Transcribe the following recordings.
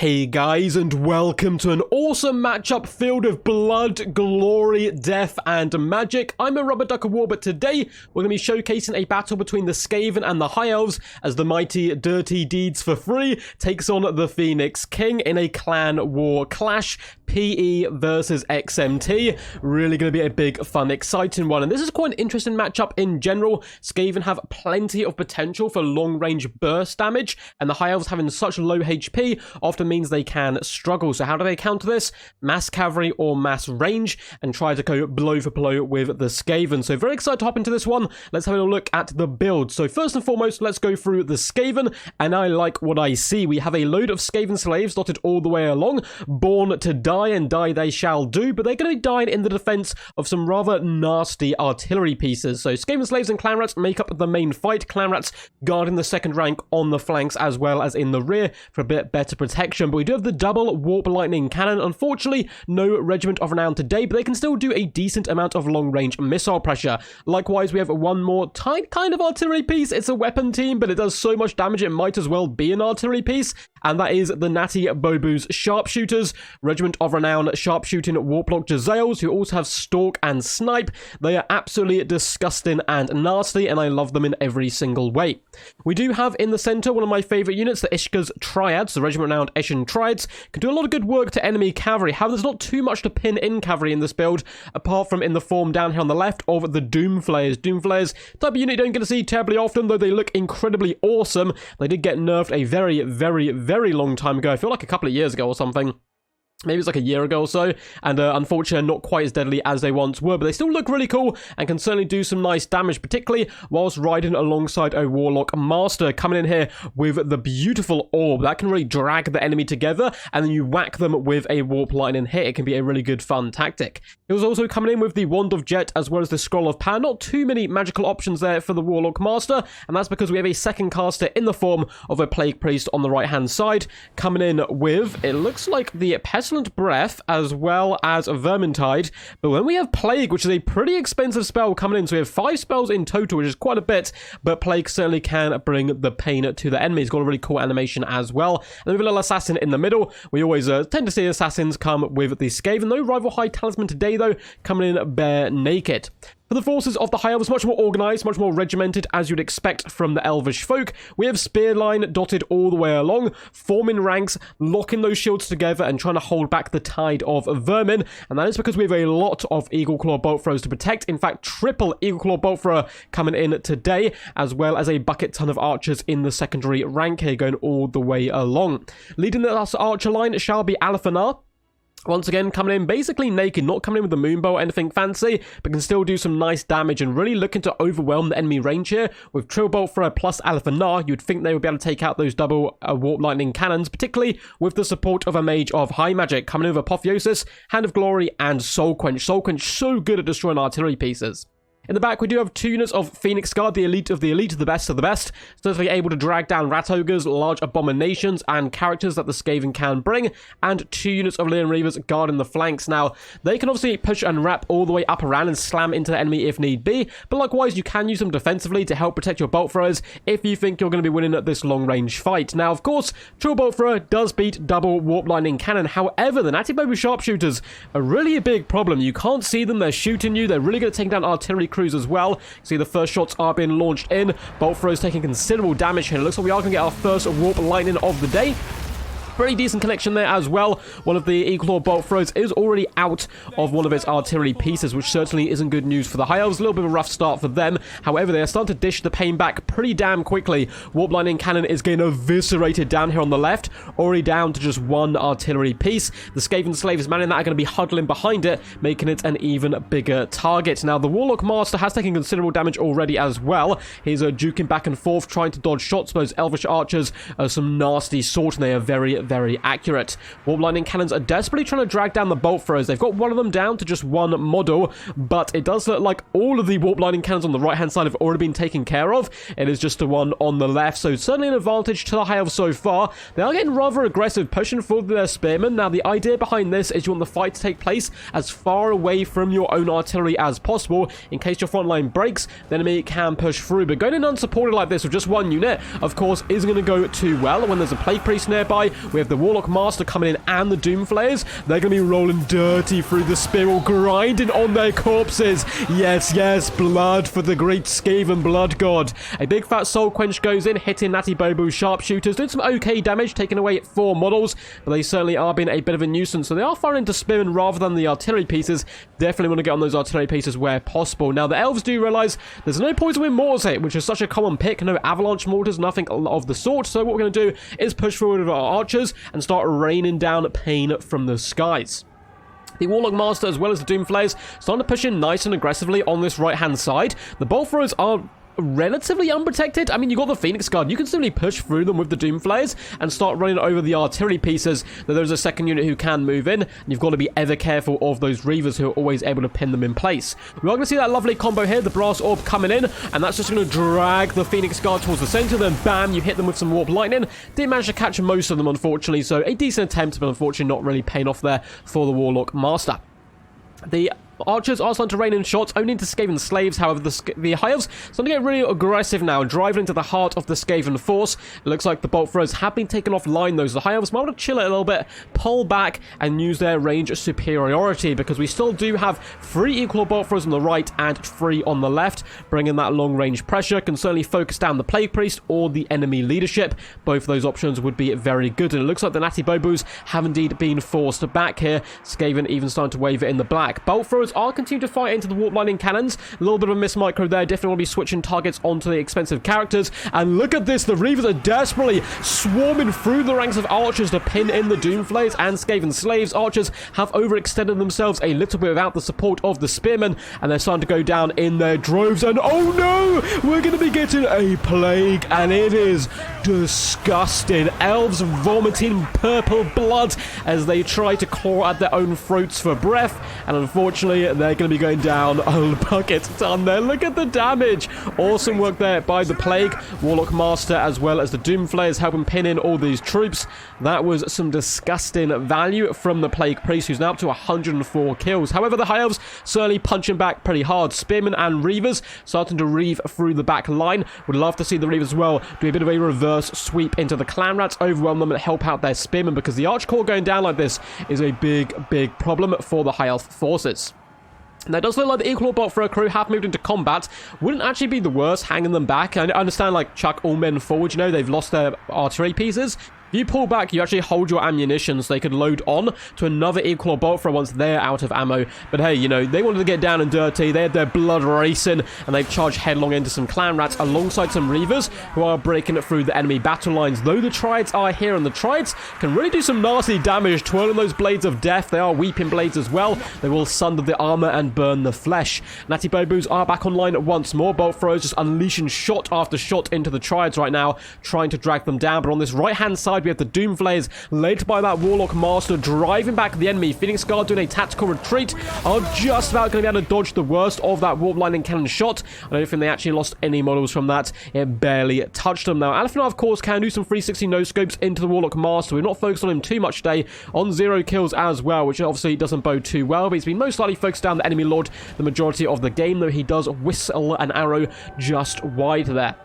Hey guys, and welcome to an awesome matchup filled with blood, glory, death, and magic. I'm a Rubber Duck of War, but today we're going to be showcasing a battle between the Skaven and the High Elves as the mighty Dirty Deeds for Free takes on the Phoenix King in a clan war clash. PE versus XMT. Really going to be a big, fun, exciting one. And this is quite an interesting matchup in general. Skaven have plenty of potential for long-range burst damage, and the High Elves having such low HP often means they can struggle. So how do they counter this? Mass cavalry or mass range, and try to go blow for blow with the Skaven. So very excited to hop into this one. Let's have a look at the build. So first and foremost, let's go through the Skaven, and I like what I see. We have a load of Skaven slaves dotted all the way along, born to die, and die they shall do, but they're going to be dying in the defense of some rather nasty artillery pieces. So Skaven slaves and clan rats make up the main fight. Clan rats guarding the second rank on the flanks as well as in the rear for a bit better protection. But we do have the double warp lightning cannon. Unfortunately, no regiment of renown today, but they can still do a decent amount of long range missile pressure. Likewise, we have one more tight kind of artillery piece. It's a weapon team, but it does so much damage it might as well be an artillery piece, and that is the Natty Bobu's sharpshooters, regiment of renown sharpshooting warplock Jezzails, who also have stalk and snipe. They are absolutely disgusting and nasty, and I love them in every single way. We do have in the center one of my favorite units, the Ishka's Triads, the regiment renowned Eshin Triads, can do a lot of good work to enemy cavalry. However, there's not too much to pin in cavalry in this build, apart from in the form down here on the left of the Doomflayers. Doomflayers, type of unit you don't get to see terribly often, though they look incredibly awesome. They did get nerfed a very long time ago. I feel like a couple of years ago or something. Maybe it's like a year ago or so, and unfortunately not quite as deadly as they once were, but they still look really cool and can certainly do some nice damage, particularly whilst riding alongside a Warlock Master, coming in here with the beautiful orb. That can really drag the enemy together, and then you whack them with a Warp Lightning hit. It can be a really good fun tactic. It was also coming in with the Wand of Jet as well as the Scroll of Power. Not too many magical options there for the Warlock Master, and that's because we have a second caster in the form of a Plague Priest on the right-hand side, coming in with, it looks like the Pestilent Breath as well as Vermintide. But when we have Plague, which is a pretty expensive spell coming in, so we have 5 spells in total, which is quite a bit, but Plague certainly can bring the pain to the enemy. It's got a really cool animation as well. And then we have a little Assassin in the middle. We always tend to see Assassins come with the Skaven. No Rival High Talisman today, though, coming in bare naked. For the forces of the High Elves, much more organised, much more regimented, as you'd expect from the Elvish folk. We have spear line dotted all the way along, forming ranks, locking those shields together, and trying to hold back the tide of vermin. And that is because we have a lot of Eagle Claw bolt throws to protect. In fact, triple Eagle Claw bolt thrower coming in today, as well as a bucket ton of archers in the secondary rank here, going all the way along. Leading us archer line shall be Alphanar. Once again, coming in basically naked, not coming in with the moonbow or anything fancy, but can still do some nice damage and really looking to overwhelm the enemy range here. With Trill Bolt Thrower plus Alphanar, you'd think they would be able to take out those double Warp Lightning cannons, particularly with the support of a Mage of High Magic, coming in with Apotheosis, Hand of Glory, and Soul Quench. Soul Quench so good at destroying artillery pieces. In the back, we do have 2 units of Phoenix Guard, the elite of the elite, the best of the best. Certainly able to drag down Rat Ogres, large abominations, and characters that the Skaven can bring. And 2 units of Leon Reavers guarding the flanks. Now, they can obviously push and wrap all the way up around and slam into the enemy if need be. But likewise, you can use them defensively to help protect your bolt throwers if you think you're going to be winning at this long-range fight. Now, of course, Trill Bolt Thrower does beat double Warp Lightning Cannon. However, the Natty Bobu Sharpshooters are really a big problem. You can't see them. They're shooting you. They're really going to take down artillery crews as well. See, the first shots are being launched in. Bolt throws taking considerable damage here. It looks like we are going to get our first Warp Lightning of the day. Pretty decent connection there as well. One of the Eagle Claw bolt throws is already out of one of its artillery pieces, which certainly isn't good news for the High Elves. A little bit of a rough start for them. However, they are starting to dish the pain back pretty damn quickly. Warp Lightning Cannon is getting eviscerated down here on the left, already down to just 1 artillery piece. The Skaven Slaves manning that are going to be huddling behind it, making it an even bigger target. Now, the Warlock Master has taken considerable damage already as well. He's juking back and forth, trying to dodge shots. Those Elvish archers are some nasty sort, and they are very accurate. Warp Lightning Cannons are desperately trying to drag down the bolt throws. They've got one of them down to just 1 model, but it does look like all of the Warp Lightning Cannons on the right-hand side have already been taken care of. It is just the one on the left, so certainly an advantage to the High Elves so far. They are getting rather aggressive, pushing forward with their spearmen. Now, the idea behind this is you want the fight to take place as far away from your own artillery as possible. In case your front line breaks, the enemy can push through, but going in unsupported like this with just 1 unit, of course, isn't going to go too well. When there's a Plague Priest nearby, We have the Warlock Master coming in and the Doomflayers. They're going to be rolling dirty through the spiral, grinding on their corpses. Yes, yes, blood for the great Skaven blood god. A big fat soul quench goes in, hitting Natty Bobo's sharpshooters, doing some okay damage, taking away 4 models, but they certainly are being a bit of a nuisance. So they are firing into Spearmen rather than the artillery pieces. Definitely want to get on those artillery pieces where possible. Now, the Elves do realise there's no poison wind mortars here, which is such a common pick. No avalanche mortars, nothing of the sort. So what we're going to do is push forward with our archers and start raining down pain from the skies. The Warlock Master, as well as the Doomflayers, starting to push in nice and aggressively on this right-hand side. The Bolt Throwers are relatively unprotected. I mean, you got the Phoenix Guard. You can simply push through them with the Doomflayers and start running over the artillery pieces. Though there's a second unit who can move in, and you've got to be ever careful of those Reavers who are always able to pin them in place. We are going to see that lovely combo here, the Brass Orb coming in, and that's just going to drag the Phoenix Guard towards the center. Then bam, you hit them with some Warp Lightning. Didn't manage to catch most of them, unfortunately, so a decent attempt, but unfortunately not really paying off there for the Warlock Master. The archers are starting to rain in shots, only into Skaven slaves. However, the High Elves starting to get really aggressive now, driving into the heart of the Skaven force. It looks like the Bolt Throwers have been taken offline, though. So the High Elves might want to chill it a little bit, pull back, and use their range superiority, because we still do have 3 equal Bolt Throwers on the right and 3 on the left, bringing that long-range pressure. Can certainly focus down the Plague Priest or the enemy leadership. Both of those options would be very good, and it looks like the Natty Bobos have indeed been forced back here. Skaven even starting to waver in the black. Bolt Throwers are continuing to fight into the Warp Lightning cannons. A little bit of a miss micro there. Definitely want to be switching targets onto the expensive characters. And look at this. The Reavers are desperately swarming through the ranks of archers to pin in the Doomflayers and Skaven slaves. Archers have overextended themselves a little bit without the support of the Spearmen, and they're starting to go down in their droves. And oh no! We're going to be getting a plague, and it is disgusting. Elves vomiting purple blood as they try to claw at their own throats for breath, and unfortunately they're going to be going down a bucket ton there. Look at the damage. Awesome work there by the Plague, Warlock Master, as well as the Doomflayers helping pin in all these troops. That was some disgusting value from the Plague Priest, who's now up to 104 kills. However, the High Elves certainly punching back pretty hard. Spearmen and Reavers starting to reave through the back line. Would love to see the Reavers as well do a bit of a reverse sweep into the Clan Rats, overwhelm them and help out their Spearmen, because the Arch Corps going down like this is a big problem for the High Elf forces. Now, it does look like the equal Bolt Thrower crew have moved into combat. Wouldn't actually be the worst hanging them back. I understand, like, chuck all men forward, you know, they've lost their artillery pieces. If you pull back, you actually hold your ammunition so they could load on to another equal Bolt Thrower once they're out of ammo. But hey, you know, they wanted to get down and dirty. They had their blood racing, and they've charged headlong into some Clan Rats alongside some Reavers who are breaking it through the enemy battle lines. Though the Triads are here, and the Triads can really do some nasty damage, twirling those blades of death. They are weeping blades as well. They will sunder the armor and burn the flesh. Natty Bobos are back online once more. Bolt Throwers just unleashing shot after shot into the Triads right now, trying to drag them down. But on this right-hand side, we have the Doomflayers, led by that Warlock Master, driving back the enemy. Phoenix Guard doing a tactical retreat, are just about going to be able to dodge the worst of that Warp Lightning Cannon shot. I don't think they actually lost any models from that. It barely touched them. Now, Alpha, of course, can do some 360 no-scopes into the Warlock Master. We're not focused on him too much today, on 0 kills as well, which obviously doesn't bode too well, but he's been most likely focused down the enemy lord the majority of the game, though he does whistle an arrow just wide there.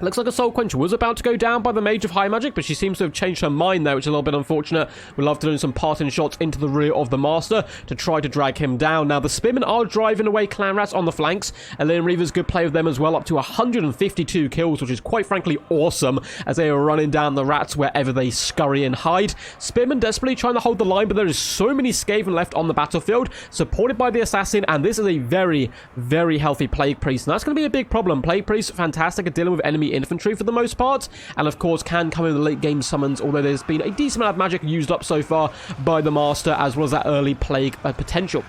Looks like a Soul Quencher was about to go down by the Mage of High Magic, but she seems to have changed her mind there, which is a little bit unfortunate. We'd love to do some parting shots into the rear of the Master to try to drag him down. Now, the Spearmen are driving away Clan Rats on the flanks. Elaine Reaver's good play with them as well, up to 152 kills, which is quite frankly awesome, as they are running down the Rats wherever they scurry and hide. Spearmen desperately trying to hold the line, but there is so many Skaven left on the battlefield, supported by the Assassin, and this is a very healthy Plague Priest, and that's going to be a big problem. Plague Priest, fantastic at dealing with enemy infantry for the most part, and of course can come in the late game summons, although there's been a decent amount of magic used up so far by the Master, as well as that early plague potential.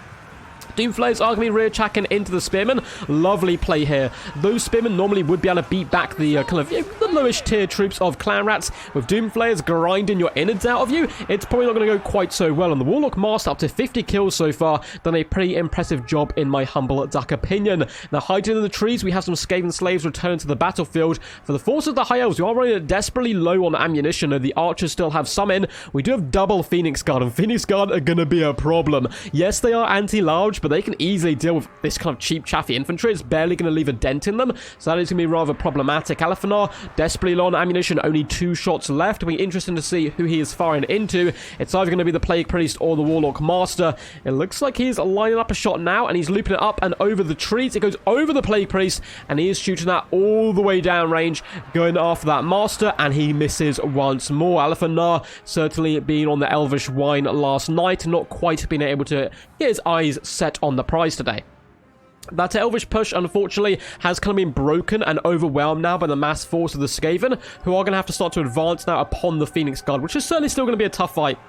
Doomflayers are going to be rear-chacking into the Spearmen. Lovely play here. Those Spearmen normally would be able to beat back the the lowish tier troops of Clan Rats. With Doomflayers grinding your innards out of you, it's probably not going to go quite so well. And the Warlock Master, up to 50 kills so far, done a pretty impressive job in my humble duck opinion. Now, hiding in the trees, we have some Skaven slaves returning to the battlefield. For the forces of the High Elves, who are running desperately low on ammunition, and the archers still have some in, we do have double Phoenix Guard, and Phoenix Guard are going to be a problem. Yes, they are anti-large, much, but they can easily deal with this kind of cheap chaffy infantry. It's barely going to leave a dent in them, so that is going to be rather problematic. Alathanar, desperately low on ammunition, only 2 shots left. It'll be interesting to see who he is firing into. It's either going to be the Plague Priest or the Warlock Master. It looks like he's lining up a shot now, and he's looping it up and over the trees. It goes over the Plague Priest, and he is shooting that all the way down range, going after that Master, and he misses once more. Alathanar certainly being on the Elvish wine last night, not quite being able to get his eyes set on the prize today. That Elvish push, unfortunately, has kind of been broken and overwhelmed now by the mass force of the Skaven, who are going to have to start to advance now upon the Phoenix Guard, which is certainly still going to be a tough fight,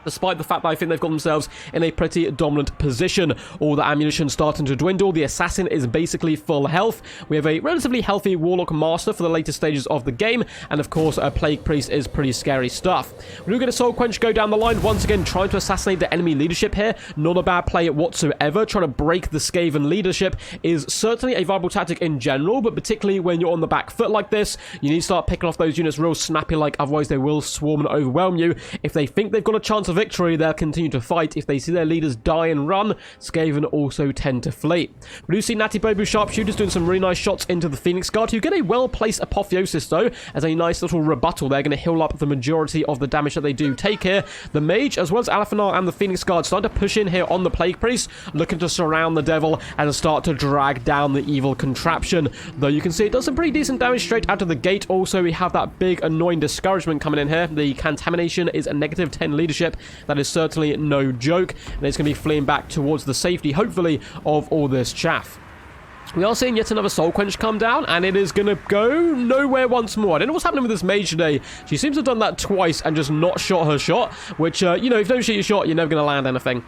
despite the fact that I think they've got themselves in a pretty dominant position. All the ammunition starting to dwindle. The assassin is basically full health. We have a relatively healthy Warlock Master for the later stages of the game, and of course a Plague Priest is pretty scary stuff. We do get a Soul Quench go down the line, once again trying to assassinate the enemy leadership here. Not a bad play whatsoever. Trying to break the Skaven leadership is certainly a viable tactic in general, but particularly when you're on the back foot like this, you need to start picking off those units real snappy, like otherwise they will swarm and overwhelm you. If they think they've got a chance of victory, they'll continue to fight. If they see their leaders die and run, Skaven also tend to flee. We do see Natty Bobu sharpshooters doing some really nice shots into the Phoenix Guard, who get a well-placed apotheosis though, as a nice little rebuttal. They're going to heal up the majority of the damage that they do take here. The Mage, as well as Alathanar and the Phoenix Guard, starting to push in here on the Plague Priest, looking to surround the Devil and start to drag down the evil contraption. Though you can see it does some pretty decent damage straight out of the gate. Also, we have that big annoying discouragement coming in here. The contamination is a negative 10 leadership. That is certainly no joke, and it's going to be fleeing back towards the safety, hopefully, of all this chaff. We are seeing yet another Soul Quench come down, and it is going to go nowhere once more. I don't know what's happening with this mage today. She seems to have done that twice and just not shot her shot, which, you know, if you don't shoot your shot, you're never going to land anything.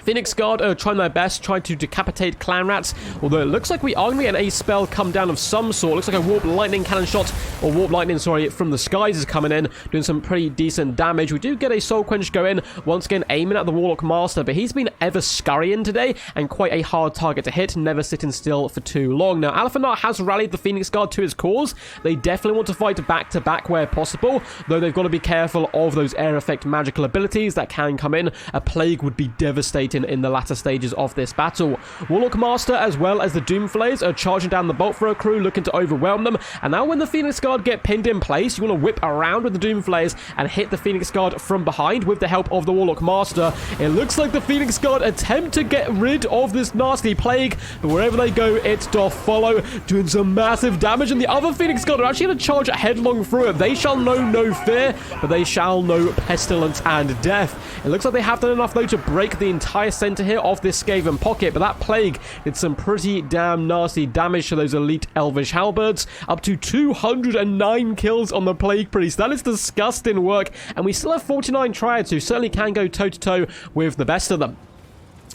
Phoenix Guard are trying their best, trying to decapitate clan rats, although it looks like we are going to get an spell come down of some sort. Looks like a warp lightning cannon shot, or warp lightning, sorry, from the skies is coming in, doing some pretty decent damage. We do get a Soul Quench go in, once again aiming at the Warlock Master, but he's been ever scurrying today, and quite a hard target to hit, never sitting still for too long. Now, Alathanar has rallied the Phoenix Guard to his cause. They definitely want to fight back to back where possible, though they've got to be careful of those air effect magical abilities that can come in. A plague would be devastating in the latter stages of this battle. Warlock Master as well as the Doomflayers are charging down the Bolt Thrower crew, looking to overwhelm them, and now when the Phoenix Guard get pinned in place, you want to whip around with the Doomflayers and hit the Phoenix Guard from behind with the help of the Warlock Master. It looks like the Phoenix Guard attempt to get rid of this nasty plague, but wherever they go, it doth follow, doing some massive damage, and the other Phoenix Guard are actually going to charge headlong through it. They shall know no fear, but they shall know pestilence and death. It looks like they have done enough though to break the entire center here of this Skaven pocket, but that plague did some pretty damn nasty damage to those elite Elvish halberds. Up to 209 kills on the Plague Priest. That is disgusting work, and we still have 49 triads who certainly can go toe-to-toe with the best of them.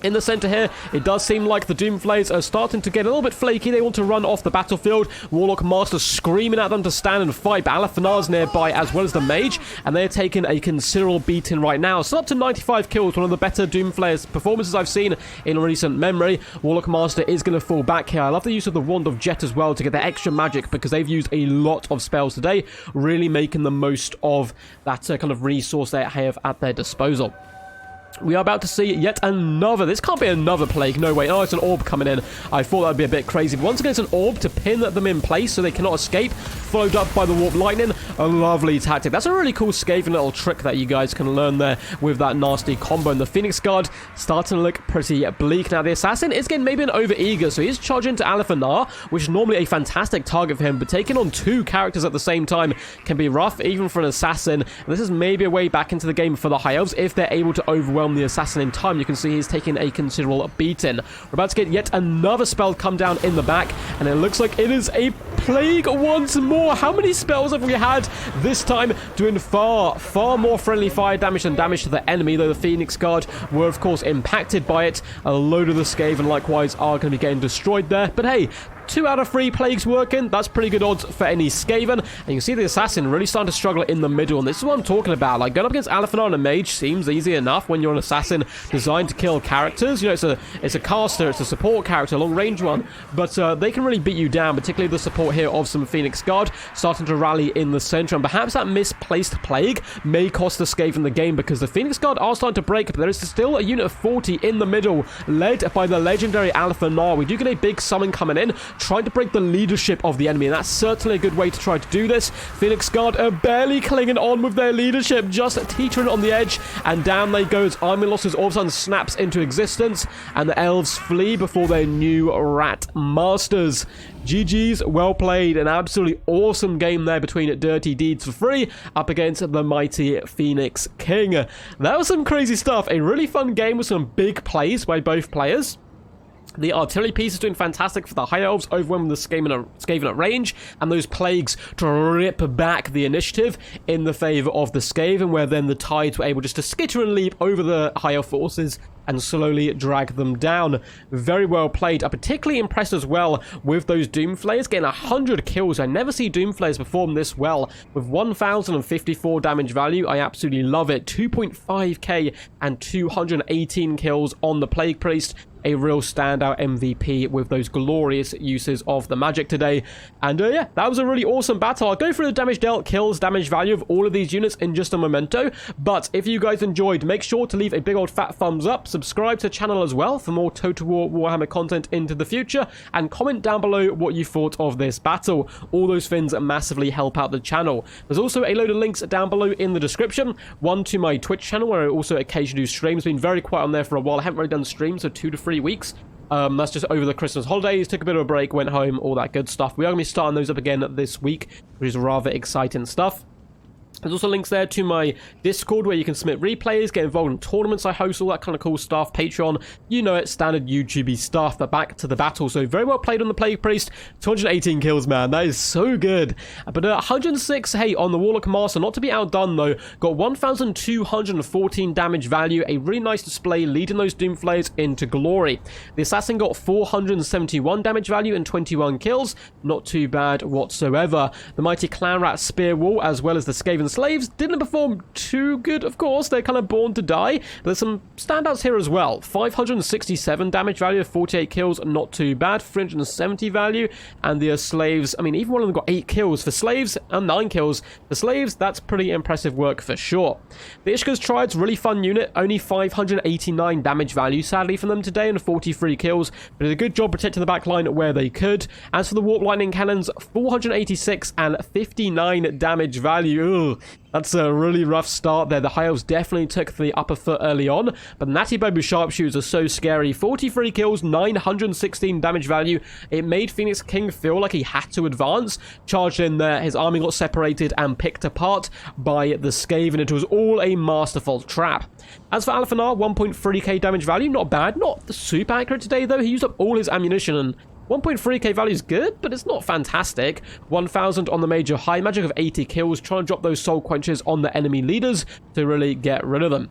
In the center here, it does seem like the Doomflayers are starting to get a little bit flaky. They want to run off the battlefield. Warlock Master screaming at them to stand and fight, but Alathanar's nearby as well as the Mage, and they're taking a considerable beating right now. So up to 95 kills, one of the better Doomflayers performances I've seen in recent memory. Warlock Master is going to fall back here. I love the use of the Wand of Jet as well to get their extra magic, because they've used a lot of spells today, really making the most of that kind of resource they have at their disposal. We are about to see yet another. This can't be another plague. No way. Oh, it's an orb coming in. I thought that would be a bit crazy. But once again, it's an orb to pin them in place so they cannot escape. Followed up by the warp lightning. A lovely tactic. That's a really cool Skaven little trick that you guys can learn there with that nasty combo. And the Phoenix Guard starting to look pretty bleak. Now, the Assassin is getting maybe an over-eager. So he's charging to Alathanar, which is normally a fantastic target for him. But taking on 2 characters at the same time can be rough, even for an Assassin. And this is maybe a way back into the game for the High Elves if they're able to overwhelm the Assassin in time. You can see he's taking a considerable beating. We're about to get yet another spell come down in the back, and it looks like it is a plague once more. How many spells have we had this time, doing far more friendly fire damage than damage to the enemy, though the Phoenix Guard were of course impacted by it. A load of the Skaven likewise are going to be getting destroyed there, but hey, 2 out of 3 plagues working. That's pretty good odds for any Skaven. And you can see the assassin really starting to struggle in the middle. And this is what I'm talking about. Like, going up against Alephanar and a mage seems easy enough when you're an assassin designed to kill characters. You know, it's a caster, it's a support character, a long-range one. But they can really beat you down, particularly the support here of some Phoenix Guard starting to rally in the center. And perhaps that misplaced plague may cost the Skaven the game, because the Phoenix Guard are starting to break, but there is still a unit of 40 in the middle, led by the legendary Alephanar. We do get a big summon coming in, trying to break the leadership of the enemy, and that's certainly a good way to try to do this. Phoenix Guard are barely clinging on with their leadership, just teetering on the edge, and down they go as Army Losses all of a sudden snaps into existence, and the Elves flee before their new Rat Masters. GG's, well played. An absolutely awesome game there between Dirty Deeds for free up against the mighty Phoenix King. That was some crazy stuff. A really fun game with some big plays by both players. The artillery piece is doing fantastic for the High Elves, overwhelming the Skaven at range, and those plagues to rip back the initiative in the favour of the Skaven, where then the Tides were able just to skitter and leap over the High Elf forces and slowly drag them down. Very well played. I'm particularly impressed as well with those Doomflayers getting 100 kills. I never see Doomflayers perform this well. With 1,054 damage value, I absolutely love it. 2.5k and 218 kills on the Plague Priest. A real standout MVP with those glorious uses of the magic today. And yeah, that was a really awesome battle. I'll go through the damage dealt, kills, damage value of all of these units in just a memento. But if you guys enjoyed, make sure to leave a big old fat thumbs up, subscribe to the channel as well for more Total War Warhammer content into the future, and comment down below what you thought of this battle. All those things massively help out the channel. There's also a load of links down below in the description. One to my Twitch channel, where I also occasionally do streams. Been very quiet on there for a while. I haven't really done streams, so 2 to 3 weeks. That's just over the Christmas holidays, took a bit of a break, went home, all that good stuff. We are going to be starting those up again this week, which is rather exciting stuff. There's also links there to my Discord, where you can submit replays, get involved in tournaments I host, all that kind of cool stuff. Patreon, you know it, standard YouTube-y stuff. But back to the battle. So very well played on the Plague Priest. 218 kills, man. That is so good. But 106, hey, on the Warlock Master. Not to be outdone, though. Got 1,214 damage value. A really nice display, leading those Doomflayers into glory. The Assassin got 471 damage value and 21 kills. Not too bad whatsoever. The mighty Clan Rat Spear Wall, as well as the Skaven Slaves, didn't perform too good, of course. They're kind of born to die. But there's some standouts here as well. 567 damage value, 48 kills, not too bad. 370 value. And the slaves, I mean, even one of them got 8 kills for slaves and 9 kills for slaves. That's pretty impressive work for sure. The Ishka's Triad's really fun unit. Only 589 damage value, sadly, from them today, and 43 kills. But did a good job protecting the backline where they could. As for the Warp Lightning Cannons, 486 and 59 damage value. Ugh. That's a really rough start there. The High Elves definitely took the upper foot early on, but Natty Bobu Sharpshooters are so scary. 43 kills, 916 damage value. It made Phoenix King feel like he had to advance. Charged in there, his army got separated and picked apart by the Skaven. It was all a masterful trap. As for Alephanar, 1.3k damage value, not bad. Not super accurate today, though. He used up all his ammunition, and 1.3k value is good, but it's not fantastic. 1,000 on the major high magic of 80 kills, trying to drop those soul quenches on the enemy leaders to really get rid of them.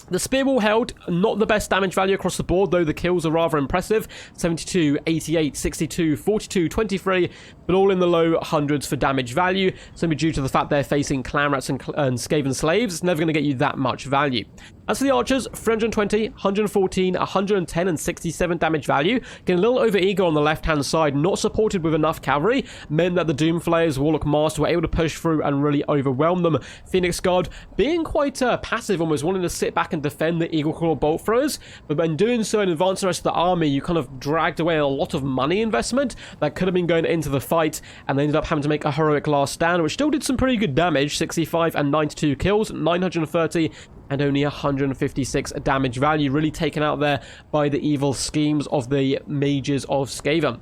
The Spear Wall held, not the best damage value across the board, though the kills are rather impressive. 72, 88, 62, 42, 23, but all in the low hundreds for damage value, simply due to the fact they're facing Clan Rats and Skaven Slaves. It's never going to get you that much value. As for the Archers, 320, 114, 110, and 67 damage value. Getting a little over-eager on the left-hand side, not supported with enough cavalry, meant that the Doomflayers, Warlock Master, were able to push through and really overwhelm them. Phoenix Guard being quite passive, almost wanting to sit back and defend the Eagle Claw bolt throwers, but in doing so and advancing the rest of the army, you kind of dragged away a lot of money investment that could have been going into the fight, and they ended up having to make a heroic last stand, which still did some pretty good damage. 65 and 92 kills, 930 and only 156 damage value, really taken out there by the evil schemes of the mages of Skaven.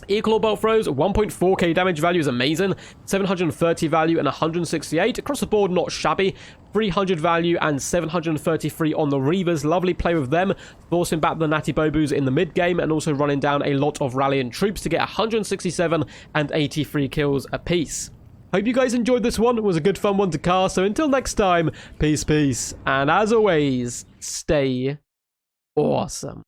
Eagle bolt throws, 1.4k damage value is amazing, 730 value and 168 across the board, not shabby. 300 value and 733 on the Reavers. Lovely play with them, forcing back the Natty Bobus in the mid game, and also running down a lot of rallying troops to get 167 and 83 kills apiece. Hope you guys enjoyed this one. It was a good fun one to cast. So until next time, peace, peace. And as always, stay awesome.